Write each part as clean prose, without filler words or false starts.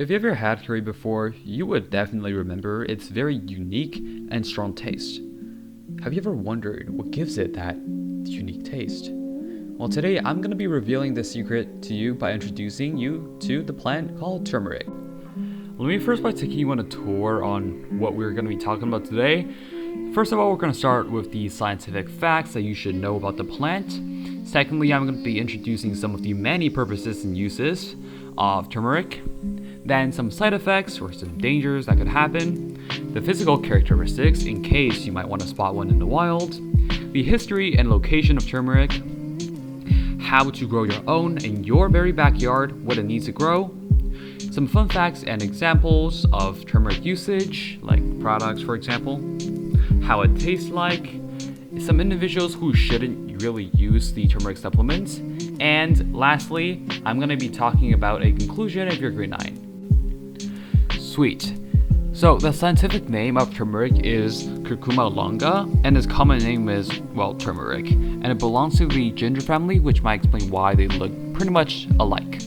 If you ever had curry before, you would definitely remember its very unique and strong taste. Have you ever wondered what gives it that unique taste? Well, today I'm going to be revealing the secret to you by introducing you to the plant called turmeric. Let me first by taking you on a tour on what we're going to be talking about today. First of all, we're going to start with the scientific facts that you should know about the plant. Secondly, I'm going to be introducing some of the many purposes and uses of turmeric. Then some side effects or some dangers that could happen, the physical characteristics in case you might want to spot one in the wild, the history and location of turmeric, how to grow your own in your very backyard, what it needs to grow, some fun facts and examples of turmeric usage, like products for example, how it tastes like, some individuals who shouldn't really use the turmeric supplements, and lastly, I'm going to be talking about a conclusion of your grade 9. Sweet. So the scientific name of turmeric is Curcuma longa, and its common name is, well, turmeric, and it belongs to the ginger family, which might explain why they look pretty much alike.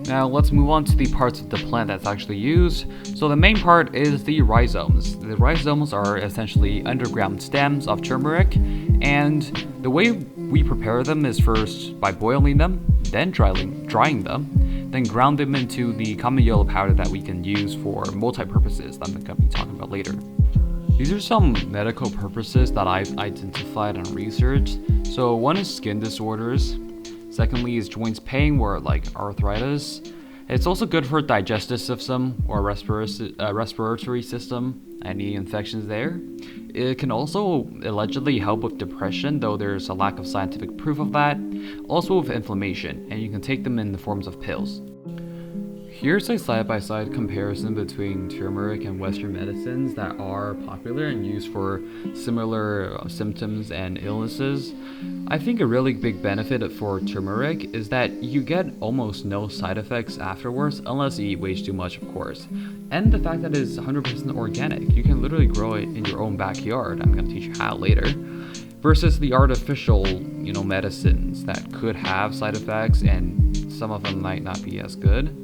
Now let's move on to the parts of the plant that's actually used. So the main part is the rhizomes. The rhizomes are essentially underground stems of turmeric, and the way we prepare them is first by boiling them, then drying them, then ground them into the common yellow powder that we can use for multi-purposes that I'm going to be talking about later. These are some medical purposes that I've identified and researched. So one is skin disorders. Secondly is joints pain or like arthritis. It's also good for digestive system or respiratory system, any infections there. It can also allegedly help with depression, though there's a lack of scientific proof of that. Also with inflammation, and you can take them in the forms of pills. Here's a side-by-side comparison between turmeric and Western medicines that are popular and used for similar symptoms and illnesses. I think a really big benefit for turmeric is that you get almost no side effects afterwards, unless you eat way too much, of course. And the fact that it's 100% organic. You can literally grow it in your own backyard. I'm going to teach you how later. Versus the artificial, medicines that could have side effects, and some of them might not be as good.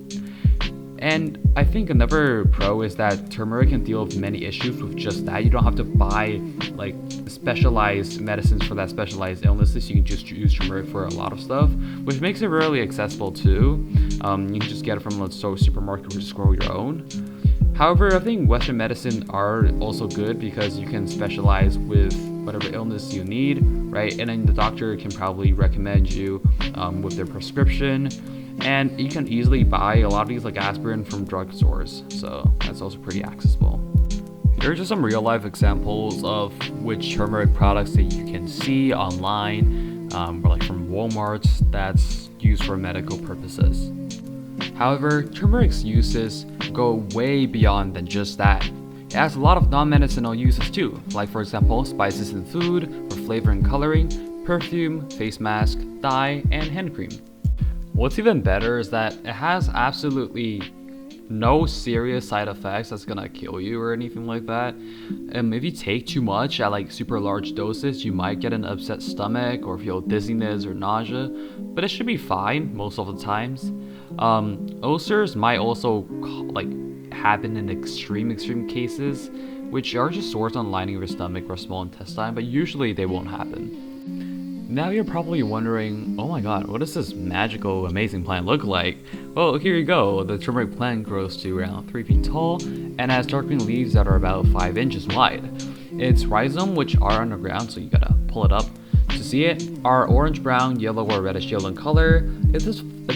And I think another pro is that turmeric can deal with many issues with just that. You don't have to buy like specialized medicines for that specialized illnesses. You can just use turmeric for a lot of stuff, which makes it really accessible too. You can just get it from a supermarket or just grow your own. However, I think Western medicine are also good because you can specialize with whatever illness you need, right? And then the doctor can probably recommend you with their prescription. And you can easily buy a lot of these like aspirin from drugstores, so that's also pretty accessible. Here are just some real life examples of which turmeric products that you can see online, or like from Walmart, that's used for medical purposes. However, turmeric's uses go way beyond than just that. It has a lot of non-medicinal uses too, like for example, spices in food, for flavor and coloring, perfume, face mask, dye, and hand cream. What's even better is that it has absolutely no serious side effects that's gonna kill you or anything like that. If you take too much at like super large doses, you might get an upset stomach or feel dizziness or nausea, but it should be fine most of the times. Ulcers might also happen in extreme cases, which are just sores on the lining of your stomach or small intestine, but usually they won't happen. Now you're probably wondering, oh my god, what does this magical, amazing plant look like? Well, here you go. The turmeric plant grows to around 3 feet tall and has dark green leaves that are about 5 inches wide. Its rhizome, which are underground, so you gotta pull it up to see it, are orange, brown, yellow, or reddish yellow in color. It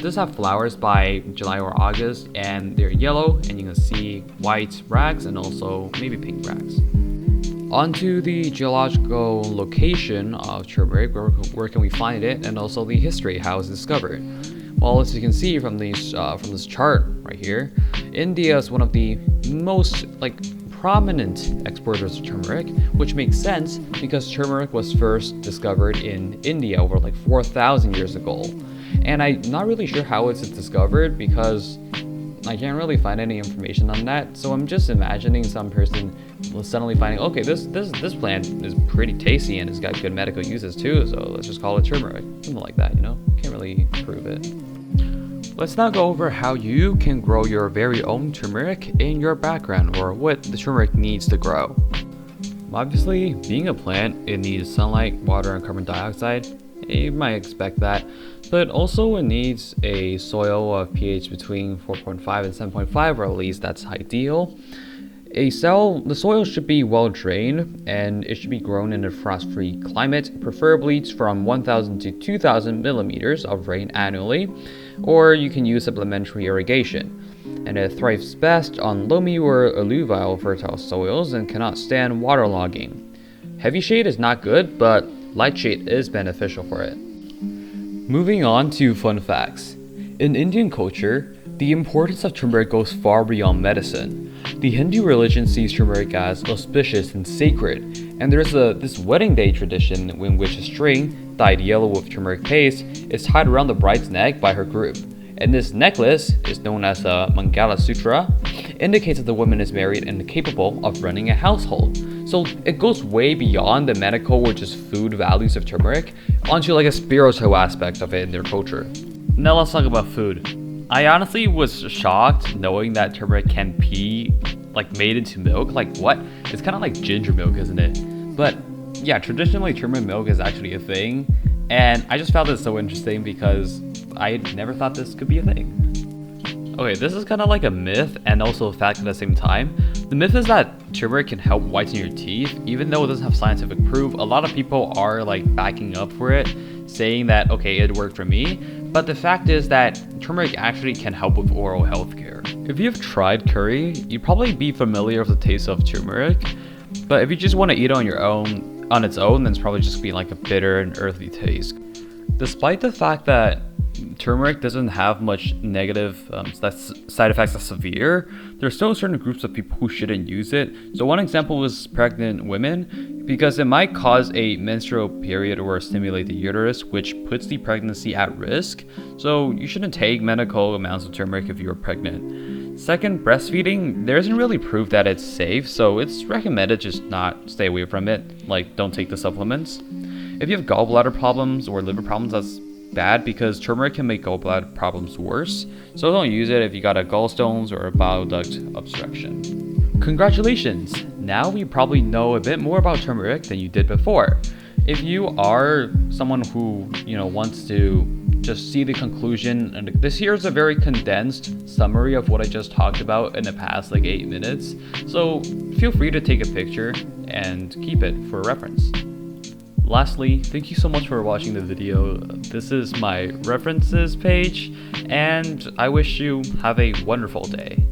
does have flowers by July or August, and they're yellow, and you can see white bracts and also maybe pink bracts. Onto the geological location of turmeric, where can we find it, and also the history, how it's discovered. Well, as you can see from this chart right here, India is one of the most prominent exporters of turmeric, which makes sense because turmeric was first discovered in India over 4,000 years ago. And I'm not really sure how it's discovered because I can't really find any information on that, so I'm just imagining some person suddenly finding, okay, this plant is pretty tasty and it's got good medical uses too, so let's just call it turmeric, something like that, Can't really prove it. Let's now go over how you can grow your very own turmeric in your background, or what the turmeric needs to grow. Obviously, being a plant, it needs sunlight, water, and carbon dioxide. You might expect that, but also it needs a soil of pH between 4.5 and 7.5, or at least that's ideal. The soil should be well drained, and it should be grown in a frost-free climate, preferably from 1,000 to 2,000 millimeters of rain annually, or you can use supplementary irrigation. And it thrives best on loamy or alluvial fertile soils and cannot stand waterlogging. Heavy shade is not good, but light shade is beneficial for it. Moving on to fun facts. In Indian culture, the importance of turmeric goes far beyond medicine. The Hindu religion sees turmeric as auspicious and sacred, and there's this wedding day tradition in which a string, dyed yellow with turmeric paste, is tied around the bride's neck by her groom. And this necklace is known as a Mangala Sutra, indicates that the woman is married and capable of running a household. So it goes way beyond the medical or just food values of turmeric onto like a spiritual aspect of it in their culture. Now let's talk about food. I honestly was shocked knowing that turmeric can be like made into milk. Like what? It's kind of like ginger milk, isn't it? But yeah, traditionally turmeric milk is actually a thing, and I just found this so interesting because I never thought this could be a thing. Okay, this is kind of like a myth and also a fact at the same time. The myth is that turmeric can help whiten your teeth, even though it doesn't have scientific proof. A lot of people are like backing up for it, saying that okay, it worked for me. But the fact is that turmeric actually can help with oral health care. If you've tried curry, you'd probably be familiar with the taste of turmeric. But if you just want to eat it on its own, then it's probably just be like a bitter and earthy taste. Despite the fact that turmeric doesn't have much negative side effects that's severe, there are still certain groups of people who shouldn't use it. So one example is pregnant women, because it might cause a menstrual period or stimulate the uterus, which puts the pregnancy at risk. So you shouldn't take medical amounts of turmeric if you're pregnant. Second, breastfeeding, there isn't really proof that it's safe, so it's recommended just not stay away from it, like don't take the supplements. If you have gallbladder problems or liver problems, that's bad because turmeric can make gallbladder problems worse, so don't use it if you got a gallstones or a bile duct obstruction. Congratulations! Now you probably know a bit more about turmeric than you did before. If you are someone who wants to just see the conclusion, and this here is a very condensed summary of what I just talked about in the past like 8 minutes, so feel free to take a picture and keep it for reference. Lastly, thank you so much for watching the video. This is my references page, and I wish you have a wonderful day.